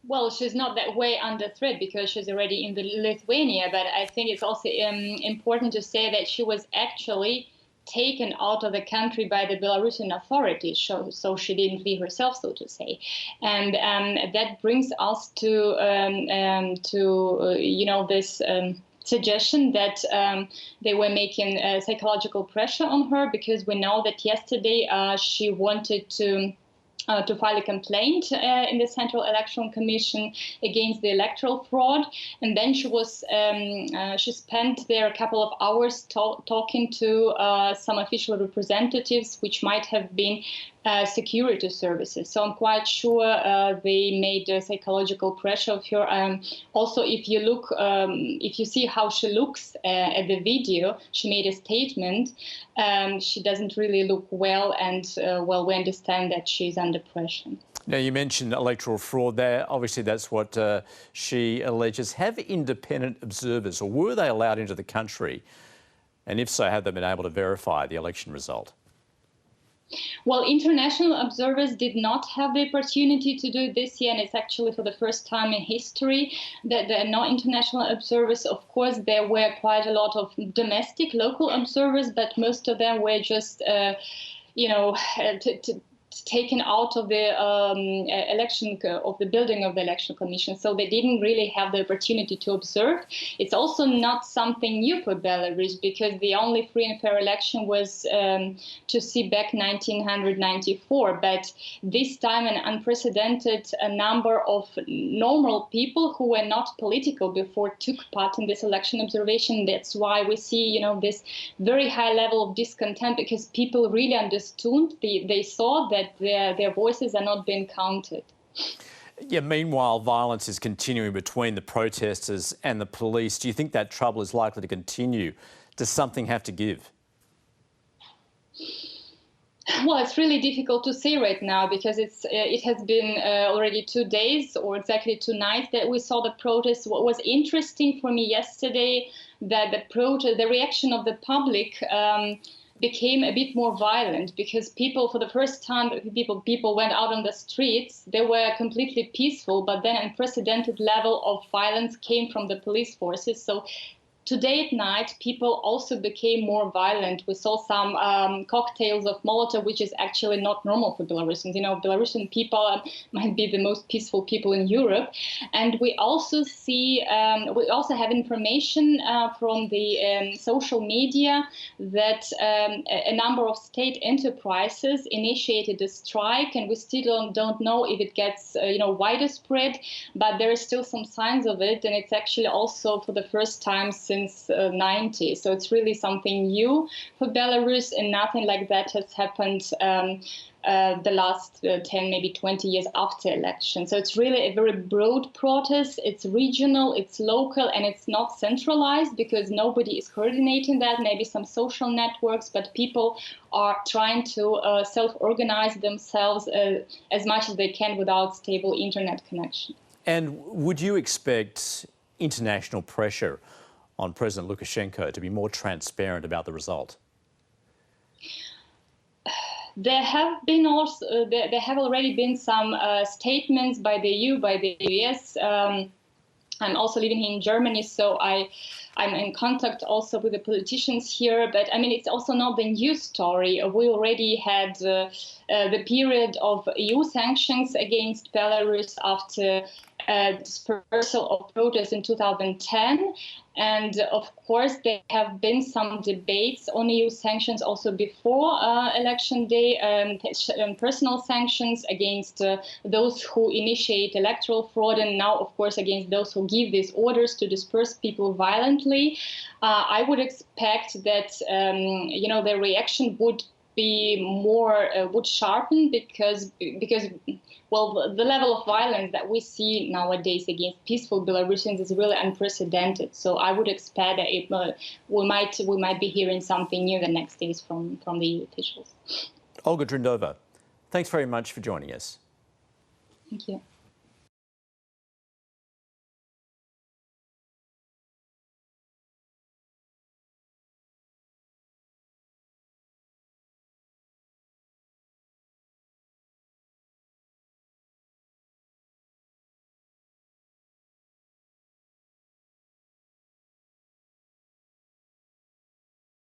Well, she's not that way under threat because she's already in the Lithuania. But I think it's also important to say that she was actually taken out of the country by the Belarusian authorities, so she didn't flee herself, so to say. And that brings us to this suggestion that they were making psychological pressure on her, because we know that yesterday she wanted to file a complaint in the Central Election Commission against the electoral fraud, and then she spent there a couple of hours talking to some official representatives, which might have been security services. So I'm quite sure they made psychological pressure of her. Also, if you look, if you see how she looks at the video, she made a statement. She doesn't really look well, and we understand that she's under pressure. Now, you mentioned electoral fraud there. Obviously, that's what she alleges. Have independent observers, or were they allowed into the country? And if so, have they been able to verify the election result? Well, international observers did not have the opportunity to do it this year, and it's actually for the first time in history that there are no international observers. Of course, there were quite a lot of domestic, local observers, but most of them were just, taken out of the of the building of the election commission, so they didn't really have the opportunity to observe. It's also not something new for Belarus, because the only free and fair election was to see back 1994, but this time an unprecedented number of normal people who were not political before took part in this election observation. That's why we see, this very high level of discontent, because people really understood, they saw that their voices are not being counted. Yeah, meanwhile, violence is continuing between the protesters and the police. Do you think that trouble is likely to continue? Does something have to give? Well, it's really difficult to say right now, because it has been already 2 days, or exactly 2 nights, that we saw the protests. What was interesting for me yesterday, that the reaction of the public became a bit more violent, because people, for the first time, people went out on the streets. They were completely peaceful, but then an unprecedented level of violence came from the police forces. So today at night, people also became more violent. We saw some cocktails of Molotov, which is actually not normal for Belarusians. Belarusian people might be the most peaceful people in Europe. And we also see, we also have information from the social media that a number of state enterprises initiated a strike, and we still don't know if it gets, wider spread, but there is still some signs of it, and it's actually also for the first time since 90s. So it's really something new for Belarus, and nothing like that has happened the last 10, maybe 20 years after election. So it's really a very broad protest. It's regional, it's local, and it's not centralized, because nobody is coordinating that. Maybe some social networks, but people are trying to self-organize themselves as much as they can without stable internet connection. And would you expect international pressure on President Lukashenko to be more transparent about the result? There have been there have already been some statements by the EU, by the US. I'm also living here in Germany, so I'm in contact also with the politicians here. But I mean, it's also not the new story. We already had the period of EU sanctions against Belarus after dispersal of protests in 2010. And of course, there have been some debates on EU sanctions also before election day, personal sanctions against those who initiate electoral fraud, and now, of course, against those who give these orders to disperse people violently. I would expect that, the reaction would be more, would sharpen, because well, the level of violence that we see nowadays against peaceful Belarusians is really unprecedented. So I would expect that we might be hearing something new the next days from the officials. Olga Dryndova, thanks very much for joining us. Thank you.